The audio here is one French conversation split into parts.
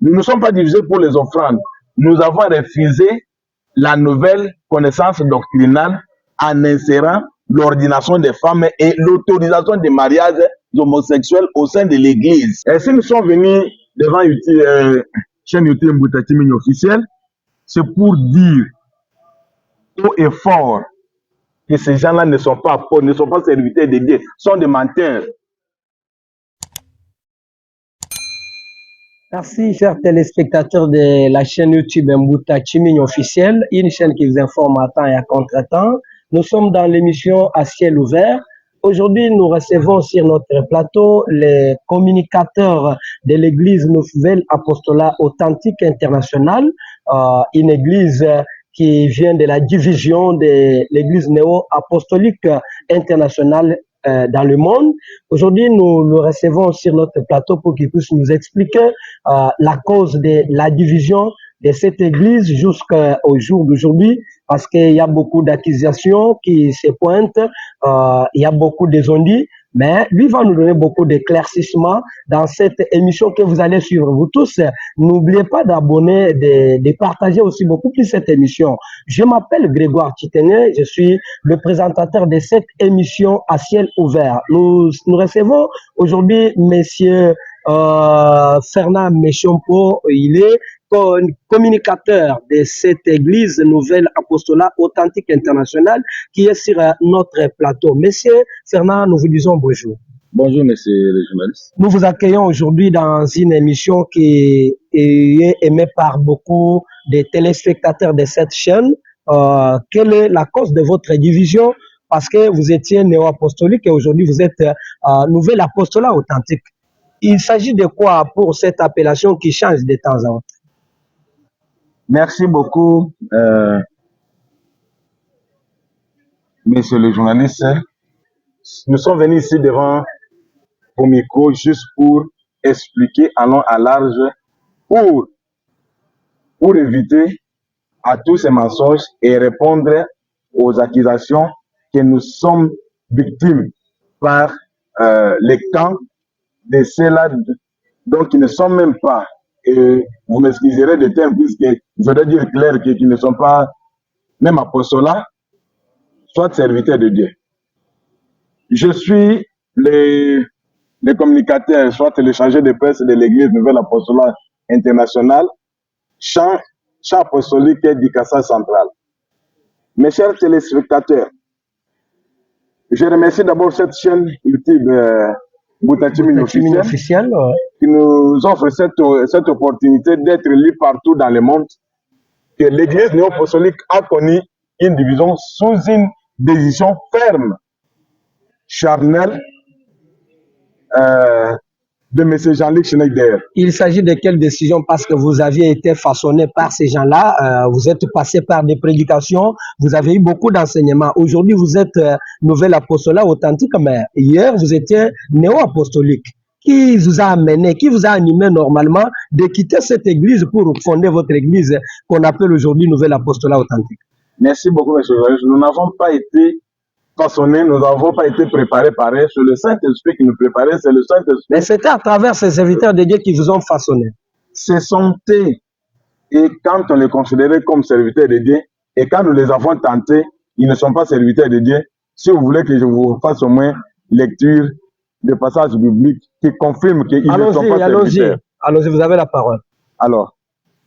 Nous ne sommes pas divisés pour les offrandes. Nous avons refusé la nouvelle connaissance doctrinale en insérant l'ordination des femmes et l'autorisation des mariages homosexuels au sein de l'Église. Et si nous sommes venus devant chaîne YouTube Mbouta Tchimini officielle, c'est pour dire haut et fort que ces gens-là ne sont pas apôtres, ne sont pas serviteurs de Dieu, sont des menteurs. Merci, chers téléspectateurs de la chaîne YouTube Mbouta Tchimini officielle, une chaîne qui vous informe à temps et à contre-temps. Nous sommes dans l'émission À ciel ouvert. Aujourd'hui, nous recevons sur notre plateau les communicateurs de l'Église Nouvelle Apostolat Authentique Internationale, une église qui vient de la division de l'Église néo-apostolique internationale dans le monde. Aujourd'hui, nous le recevons sur notre plateau pour qu'il puisse nous expliquer la cause de la division de cette église jusqu'au jour d'aujourd'hui, parce qu'il y a beaucoup d'accusations qui se pointent, il y a beaucoup de zondis, mais lui va nous donner beaucoup d'éclaircissements dans cette émission que vous allez suivre. Vous tous, n'oubliez pas d'abonner, de partager aussi beaucoup plus cette émission. Je m'appelle Grégoire Titené, je suis le présentateur de cette émission À ciel ouvert. Nous recevons aujourd'hui Monsieur Fernand Méchompo, il est communicateur de cette église Nouvelle Apostolat Authentique Internationale qui est sur notre plateau. Monsieur Fernand, nous vous disons bonjour. Bonjour, monsieur le journaliste. Nous vous accueillons aujourd'hui dans une émission qui est aimée par beaucoup de téléspectateurs de cette chaîne. Quelle est la cause de votre division? Parce que vous étiez néo-apostolique et aujourd'hui vous êtes Nouvel Apostolat Authentique. Il s'agit de quoi pour cette appellation qui change de temps en temps? Merci beaucoup, monsieur le journaliste. Nous sommes venus ici devant vos micros juste pour expliquer à long à large, pour éviter à tous ces mensonges et répondre aux accusations que nous sommes victimes par les camps de ceux-là, donc qui ne sont même pas, et vous m'excuserez de terme, puisque je dois dire clair qu'ils ne sont pas même apostolats, soit serviteurs de Dieu. Je suis le communicateur, soit le chargé de presse de l'Église Nouvelle Apostolat Internationale, champ apostolique du Kassai central. Mes chers téléspectateurs, je remercie d'abord cette chaîne YouTube Mbouta Tchimini officielle qui nous offre cette opportunité d'être lus partout dans le monde, que l'Église néo-apostolique a connu une division sous une décision ferme, charnelle, de M. Jean-Luc Schneider. Il s'agit de quelle décision? Parce que vous aviez été façonné par ces gens-là, vous êtes passé par des prédications, vous avez eu beaucoup d'enseignements. Aujourd'hui, vous êtes Nouvel Apostolat Authentique, mais hier, vous étiez néo-apostolique. Qui vous a amené, qui vous a animé normalement de quitter cette église pour fonder votre église qu'on appelle aujourd'hui Nouvel Apostolat Authentique? Merci beaucoup, M. Joël. Nous n'avons pas été façonnés, nous n'avons pas été préparés par eux. C'est le Saint-Esprit qui nous préparait, c'est le Saint-Esprit. Mais c'était à travers ces serviteurs de Dieu qui vous ont façonné. Ce sont eux, et quand on les considérait comme serviteurs de Dieu, et quand nous les avons tentés, ils ne sont pas serviteurs de Dieu. Si vous voulez que je vous fasse au moins lecture de passages bibliques qui confirment qu'ils ne sont pas serviteurs. Allons-y, vous avez la parole. Alors,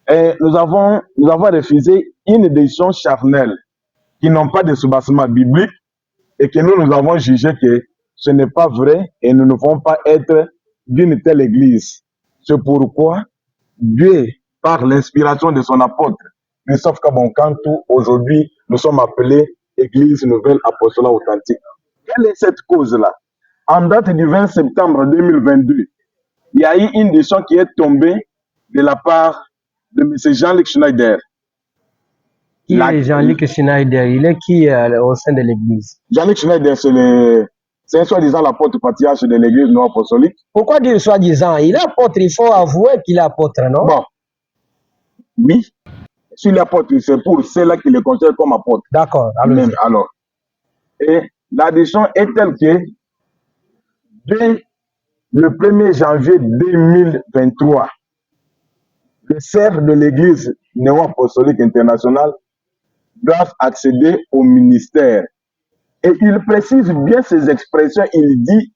nous avons refusé une décision charnelle qui n'ont pas de soubassement biblique et que nous avons jugé que ce n'est pas vrai et nous ne pouvons pas être d'une telle église. C'est pourquoi Dieu, par l'inspiration de son apôtre, Christophe Kabonkantou, aujourd'hui, nous sommes appelés Église Nouvelle Apostolat Authentique. Quelle est cette cause-là? En date du 20 septembre 2022, il y a eu une décision qui est tombée de la part de M. Jean-Luc Schneider. Qui est Jean-Luc Schneider? Il est qui au sein de l'église? Jean-Luc Schneider, c'est soi-disant l'apôtre patriarche de l'église non apostolique. Pourquoi dire soi-disant? Il est apôtre, il faut avouer qu'il est apôtre, non? Bon, oui, s'il est apôtre, c'est pour ceux-là qui le considèrent comme apôtre. D'accord, alors. Et la décision est telle que dès le 1er janvier 2023, les sœurs de l'Église néo-apostolique internationale doivent accéder au ministère. Et il précise bien ces expressions, il dit,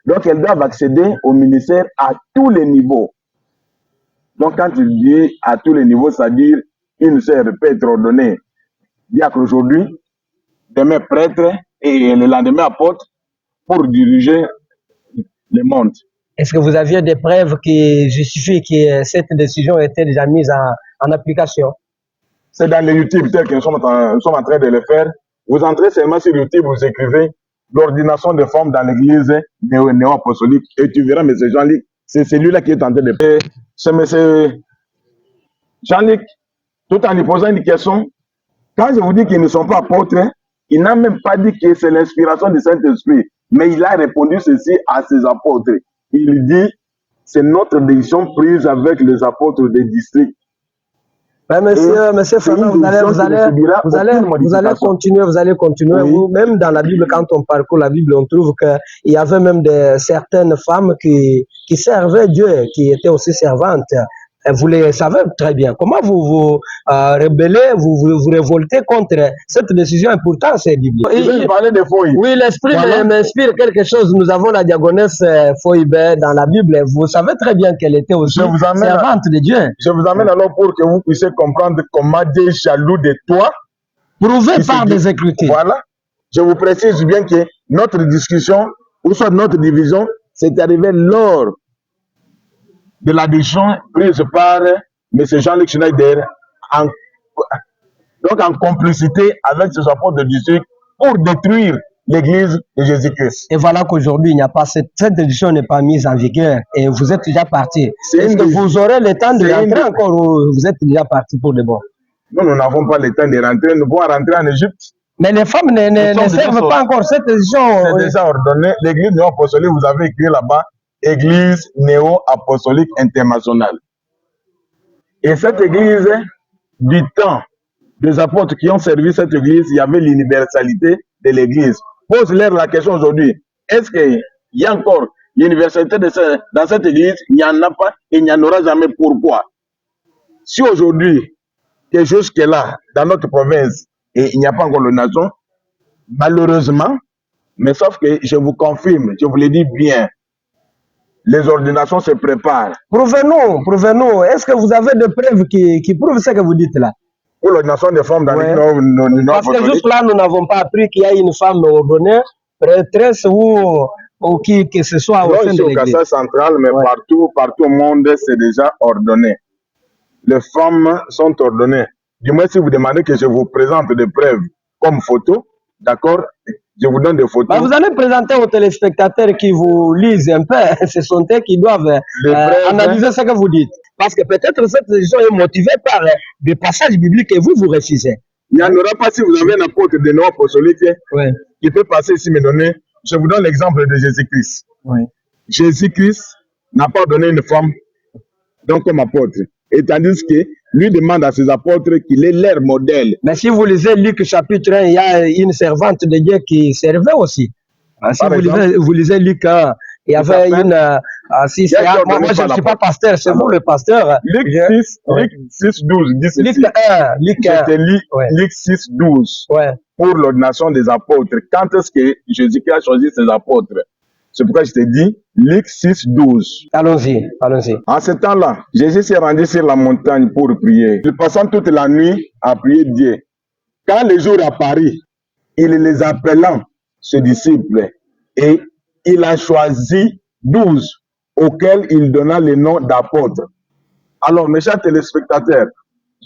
donc elles doivent accéder au ministère à tous les niveaux. Donc quand il dit à tous les niveaux, c'est-à-dire une sœur peut être ordonnée diacre aujourd'hui, demain prêtre et le lendemain apôtre pour diriger le monde. Est-ce que vous aviez des preuves qui justifient que cette décision était déjà mise en application? C'est dans le YouTube tel que nous sommes en train de le faire. Vous entrez seulement sur YouTube, vous écrivez l'ordination de forme dans l'église néo-apostolique et tu verras M. Jean-Luc, c'est celui-là qui est en train de faire. C'est M. Jean-Luc, tout en lui posant une question, quand je vous dis qu'ils ne sont pas apôtres, il n'a même pas dit que c'est l'inspiration du Saint-Esprit, mais il a répondu ceci à ses apôtres. Il dit, c'est notre décision prise avec les apôtres des districts. Ouais, monsieur Fernand, vous allez continuer. Oui. Vous, même dans la Bible, quand on parcourt la Bible, on trouve qu'il y avait même certaines femmes qui servaient Dieu, qui étaient aussi servantes. Vous le savez très bien. Comment vous rebellez, vous révoltez contre cette décision importante, c'est biblique. Il parlait de fouilles. Oui, l'esprit m'inspire quelque chose. Nous avons la diagonesse Foïbe dans la Bible. Vous savez très bien qu'elle était aussi servante de Dieu. Je vous amène alors pour que vous puissiez comprendre comment Dieu est jaloux de toi. Prouvé par des Écritures. Voilà. Je vous précise bien que notre discussion, ou soit notre division, c'est arrivé lors de la décision prise par M. Jean-Luc Schneider donc en complicité avec ses apôtres de district pour détruire l'église de Jésus-Christ. Et voilà qu'aujourd'hui, il n'y a pas cette décision n'est pas mise en vigueur et vous êtes déjà parti. Est-ce que vous aurez le temps de rentrer encore ou vous êtes déjà parti pour de bon? Nous n'avons pas le temps de rentrer. Nous pouvons rentrer en Égypte. Mais les femmes ne servent pas encore cette décision. C'est déjà ordonné. L'église néo-apostolique, vous avez écrit là-bas, Église néo-apostolique internationale. Et cette église, du temps des apôtres qui ont servi cette église, il y avait l'universalité de l'église. Pose-leur la question aujourd'hui. Est-ce qu'il y a encore l'universalité dans cette église? Il n'y en a pas et il n'y en aura jamais. Pourquoi? Si aujourd'hui, que jusque-là, dans notre province, et il n'y a pas encore l'ordination, malheureusement, mais sauf que je vous confirme, je vous le dis bien, les ordinations se préparent. Prouvez-nous. Est-ce que vous avez des preuves qui prouvent ce que vous dites là? Pour l'ordination des femmes dans les parce que juste là, nous n'avons pas appris qu'il y a une femme ordonnée, prêtresse ou qui que ce soit au sein de l'église. Au Kassai central, mais partout au monde, c'est déjà ordonné. Les femmes sont ordonnées. Du moins, si vous demandez que je vous présente des preuves comme photos, d'accord, je vous donne des photos. Bah, vous allez présenter aux téléspectateurs qui vous lisent un peu. Ce sont eux qui doivent analyser ce que vous dites. Parce que peut-être cette décision est motivée par des passages bibliques que vous refusez. Il n'y en aura pas si vous avez un apôtre de néo-apostolique qui peut passer ici me donner. Je vous donne l'exemple de Jésus-Christ. Jésus-Christ n'a pas donné une femme donc comme apôtre. Et tandis que lui demande à ses apôtres qu'il est leur modèle. Mais si vous lisez Luc chapitre 1, il y a une servante de Dieu qui servait aussi. Si vous lisez Luc 1, il y avait une... moi, je ne suis pas pasteur, c'est vous le pasteur. Luc 6, 12. Luc 1. Luc 6, 12. Pour l'ordination des apôtres. Quand est-ce que Jésus-Christ a choisi ses apôtres? C'est pourquoi je te dis, Luc 6, 12. Allons-y. En ce temps-là, Jésus s'est rendu sur la montagne pour prier. Il passant toute la nuit à prier Dieu. Quand le jour apparut, il les appelant, ses disciples, et il a choisi 12, auxquels il donna le nom d'apôtres. Alors, mes chers téléspectateurs,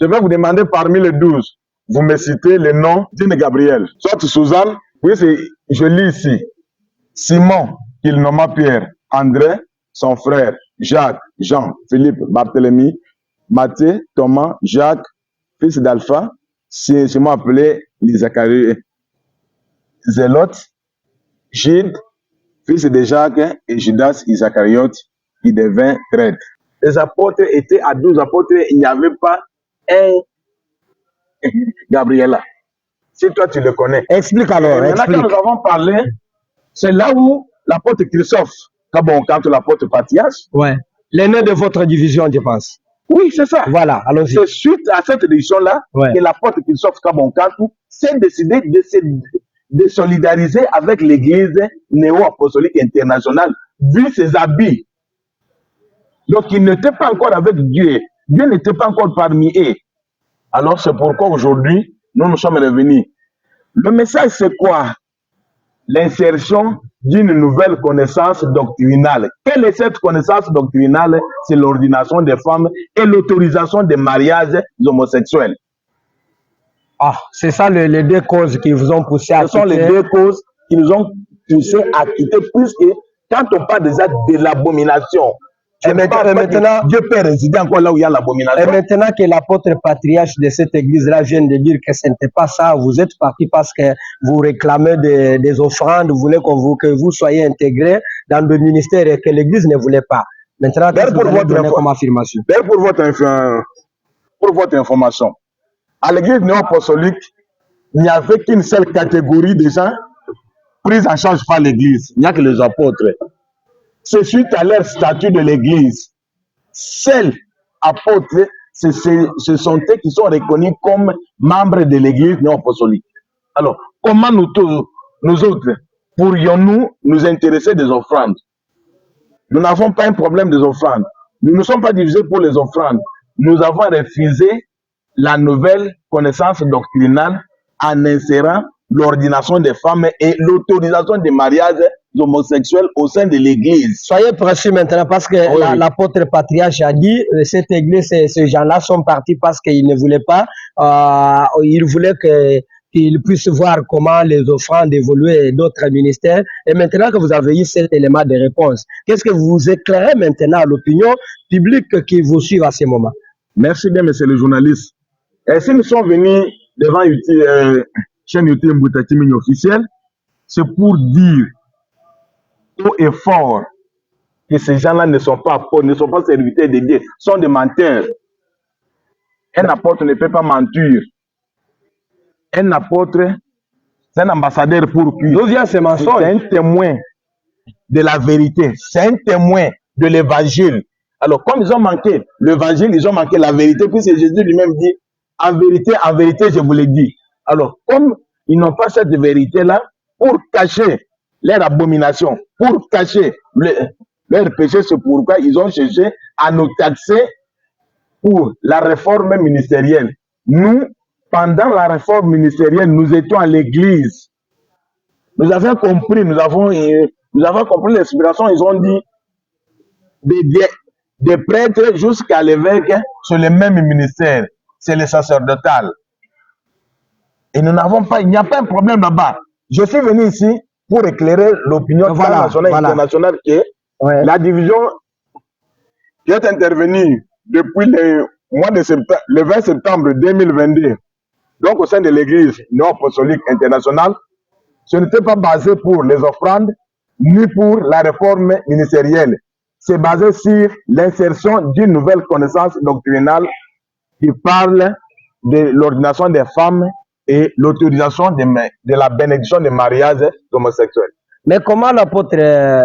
je vais vous demander parmi les 12, vous me citez le nom d'Ine Gabriel. Soit Suzanne, oui, je lis ici. Simon, qu'il nomma Pierre, André, son frère, Jacques, Jean, Philippe, Barthélemy, Matthieu, Thomas, Jacques, fils d'Alpha, Simon appelé les Zacharie, Zélote, Gide, fils de Jacques, et Judas Iscariote, qui devint traître. Les apôtres étaient à 12 apôtres, il n'y avait pas un Gabriela. Si toi tu le connais. Explique alors. Maintenant que nous avons parlé, c'est là où l'apôtre Christophe, quand l'apôtre Matthias, L'aîné de votre division, je pense. Oui, c'est ça. Voilà, allons-y. C'est suite à cette décision-là que l'apôtre Christophe Kabonkantou s'est décidé de solidariser avec l'église néo-apostolique internationale, vu ses habits. Donc, il n'était pas encore avec Dieu. Dieu n'était pas encore parmi eux. Alors, c'est pourquoi aujourd'hui, nous sommes revenus. Le message, c'est quoi? L'insertion d'une nouvelle connaissance doctrinale. Quelle est cette connaissance doctrinale? C'est l'ordination des femmes et l'autorisation des mariages homosexuels. Ah, c'est ça les deux causes qui vous ont poussé à quitter. Ce sont les deux causes qui nous ont poussé à quitter, puisque quand on parle déjà de l'abomination, et maintenant, Dieu peut résider encore là où il y a l'abomination. Et maintenant que l'apôtre patriarche de cette église-là vient de dire que ce n'était pas ça, vous êtes parti parce que vous réclamez des offrandes, vous voulez que vous soyez intégrés dans le ministère et que l'église ne voulait pas. Maintenant, qu'est-ce que vous allez donner comme affirmation? Pour votre information, à l'église néo-apostolique, il n'y avait qu'une seule catégorie de gens pris en charge par l'église. Il n'y a que les apôtres. C'est suite à leur statut de l'église. Seuls apôtres, ce sont eux qui sont reconnus comme membres de l'église néo-apostolique. Alors, comment nous autres pourrions-nous nous intéresser des offrandes? Nous n'avons pas un problème des offrandes. Nous ne sommes pas divisés pour les offrandes. Nous avons refusé la nouvelle connaissance doctrinale en insérant l'ordination des femmes et l'autorisation des mariages homosexuels au sein de l'église. Soyez précis maintenant parce que l'apôtre patriarche a dit cette église, ces gens-là sont partis parce qu'ils ne voulaient pas, ils voulaient qu'ils puissent voir comment les offrandes évoluaient d'autres ministères. Et maintenant que vous avez eu cet élément de réponse, qu'est-ce que vous éclairez maintenant à l'opinion publique qui vous suit à ce moment? Merci bien, monsieur le journaliste. Et si nous sommes venus devant chaîne YouTube Mbouta Tchimini officielle, c'est pour dire haut et fort que ces gens-là ne sont pas apôtres, ne sont pas serviteurs de Dieu, sont des menteurs. Un apôtre ne peut pas mentir. Un apôtre, c'est un ambassadeur pour qui? C'est un témoin de la vérité. C'est un témoin de l'évangile. Alors, comme ils ont manqué l'évangile, ils ont manqué la vérité, puisque Jésus lui-même dit, en vérité, je vous l'ai dit. Alors, comme ils n'ont pas cette vérité-là, pour cacher leur abomination, pour cacher leur péché, c'est pourquoi ils ont cherché à nous taxer pour la réforme ministérielle. Nous, pendant la réforme ministérielle, nous étions à l'église. Nous avons compris, nous avons compris l'inspiration. Ils ont dit des prêtres jusqu'à l'évêque sur le même ministère. C'est le sacerdotal. Et nous n'avons pas, il n'y a pas un problème là-bas. Je suis venu ici pour éclairer l'opinion nationale et internationale que la division qui est intervenue depuis le mois de septembre, le 20 septembre 2022, donc au sein de l'église néo-apostolique internationale, ce n'était pas basé pour les offrandes ni pour la réforme ministérielle. C'est basé sur l'insertion d'une nouvelle connaissance doctrinale qui parle de l'ordination des femmes et l'autorisation de la bénédiction des mariages homosexuels. Mais comment l'apôtre,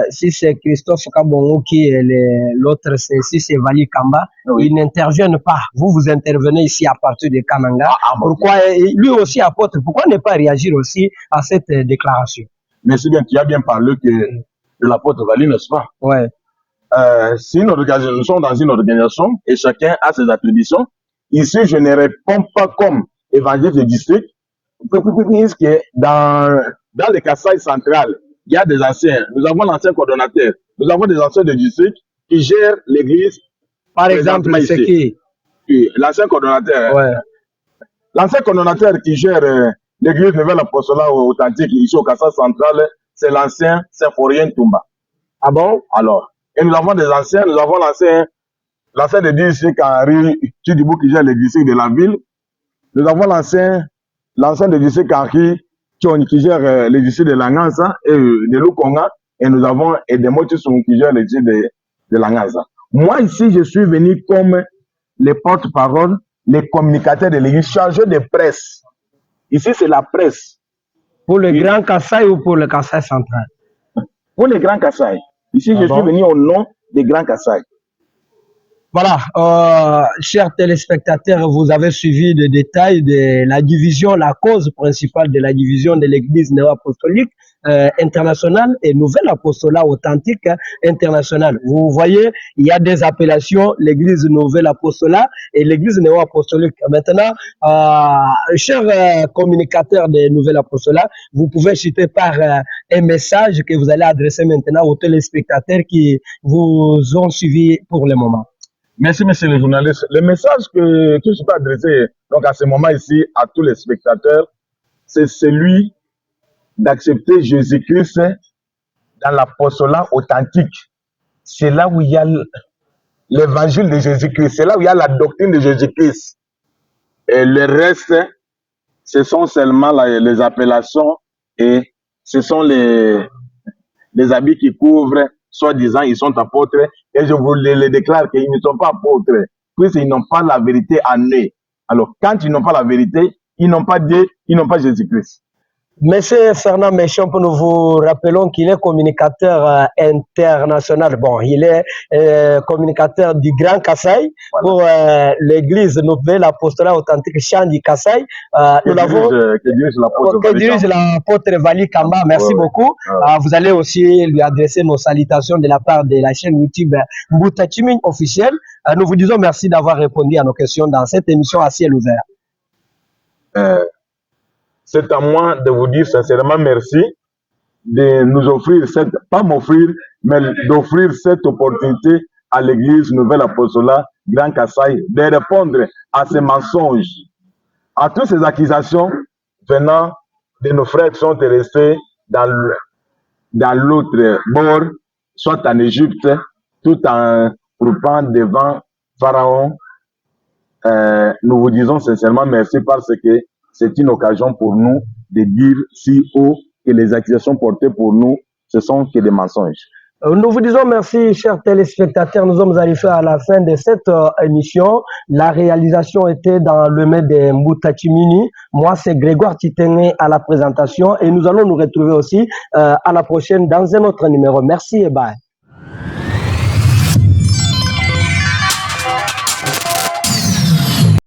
si c'est Christophe Kabongo qui est l'autre, si c'est Vali Kamba, ils n'interviennent pas. Vous intervenez ici à partir de Kananga. Pourquoi lui aussi apôtre, pourquoi ne pas réagir aussi à cette déclaration? Merci bien, tu as bien parlé de l'apôtre Vali, n'est-ce pas? Ouais. Nous sommes dans une organisation et chacun a ses attributions. Ici, je ne réponds pas comme évangile de district, puisque dans le Kasaï central, il y a des anciens. Nous avons l'ancien coordonnateur. Nous avons des anciens de district qui gèrent l'église. Par exemple, c'est qui? L'ancien coordonnateur. Ouais. L'ancien coordonnateur qui gère l'église nouvelle apostolat authentique ici au Kasaï central, c'est l'ancien Symphorien Toumba. Ah bon? Alors, et nous avons des anciens, nous avons l'ancien de district Henri Chidibou qui gère les districts de la ville. Nous avons l'ancien de district Henri qui gère les districts de Langanza et de Lukonga. Et nous avons Edemo Tissou qui gère les districts de Langanza. Moi, ici, je suis venu comme les porte-parole, les communicateurs de l'église, chargés de presse. Ici, c'est la presse. Pour le Grand Kasaï ou pour le Kasaï central? Pour le Grand Kasaï. Ici, je suis venu au nom des Grands Kasaï. Voilà, chers téléspectateurs, vous avez suivi le détail de la division, la cause principale de la division de l'Église néo-apostolique internationale et nouvelle apostolat authentique internationale. Vous voyez, il y a des appellations, l'Église nouvelle apostolat et l'Église néo-apostolique. Maintenant, chers communicateurs des nouvelles apostolats, vous pouvez citer par un message que vous allez adresser maintenant aux téléspectateurs qui vous ont suivi pour le moment. Merci, monsieur le journaliste. Le message que je peux adresser donc, à ce moment ici à tous les spectateurs, c'est celui d'accepter Jésus-Christ dans l'apostolat authentique. C'est là où il y a l'évangile de Jésus-Christ, c'est là où il y a la doctrine de Jésus-Christ. Et le reste, ce sont seulement les appellations et ce sont les habits qui couvrent, soi-disant, ils sont apôtres. Et je vous le déclare qu'ils ne sont pas apôtres, puisqu'ils n'ont pas la vérité en eux. Alors, quand ils n'ont pas la vérité, ils n'ont pas Dieu, ils n'ont pas Jésus-Christ. Monsieur Fernand Méchant, nous vous rappelons qu'il est communicateur international. Bon, il est communicateur du Grand Kasaï pour l'Église nouvelle apostolat authentique Champ du Kasaï. Nous l'avons. Que dirige l'apôtre Vali Kamba. Merci beaucoup. Vous allez aussi lui adresser nos salutations de la part de la chaîne YouTube Mbouta Tchiming officielle. Nous vous disons merci d'avoir répondu à nos questions dans cette émission à ciel ouvert. C'est à moi de vous dire sincèrement merci de nous offrir pas m'offrir, mais d'offrir cette opportunité à l'Église Nouvelle Apostolat Grand Kasaï de répondre à ces mensonges, à toutes ces accusations venant de nos frères qui sont restés dans l'autre bord, soit en Égypte, tout en groupant devant Pharaon. Nous vous disons sincèrement merci parce que c'est une occasion pour nous de dire si haut que les accusations portées pour nous, ce sont que des mensonges. Nous vous disons merci, chers téléspectateurs. Nous sommes arrivés à la fin de cette émission. La réalisation était dans le main de Mbouta Tchimini. Moi, c'est Grégoire Titene à la présentation et nous allons nous retrouver aussi à la prochaine dans un autre numéro. Merci et bye.